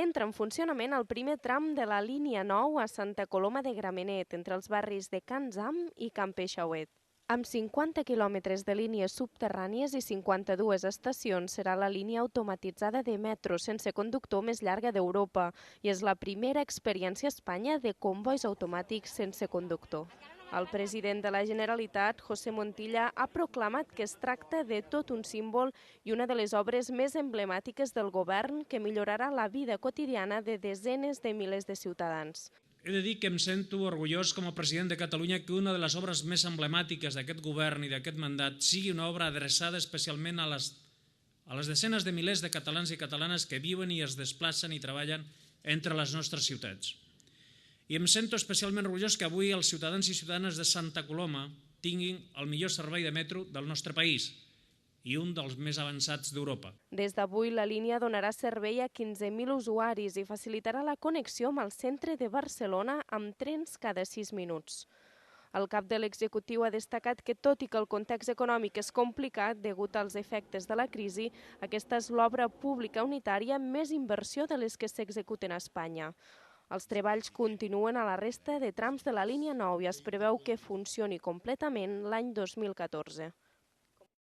Entra en funcionament el primer tram de la línia 9 a Santa Coloma de Gramenet, entre els barris de Can Zam i Can Peixauet. Amb 50 quilòmetres de línies subterrànies i 52 estacions, serà la línia automatitzada de metro sense conductor més llarga d'Europa i és la primera experiència a Espanya de combois automàtics sense conductor. El president de la Generalitat, José Montilla, ha proclamat que es tracta de tot un símbol i una de les obres més emblemàtiques del govern que millorarà la vida quotidiana de desenes de milers de ciutadans. He de dir que em sento orgullós com a president de Catalunya que una de les obres més emblemàtiques d'aquest govern i d'aquest mandat sigui una obra adreçada especialment a les desenes de milers de catalans i catalanes que viuen i es desplacen i treballen entre les nostres ciutats. I em sento especialment orgullós que avui els ciutadans i ciutadanes de Santa Coloma tinguin el millor servei de metro del nostre país i un dels més avançats d'Europa. Des d'avui, la línia donarà servei a 15.000 usuaris i facilitarà la connexió amb el centre de Barcelona amb trens cada 6 minuts. El cap de l'executiu ha destacat que, tot i que el context econòmic és complicat degut als efectes de la crisi, aquesta és l'obra pública unitària amb més inversió de les que s'executen a Espanya. Els treballs continuen a la resta de trams de la línia 9 i es preveu que funcioni completament l'any 2014.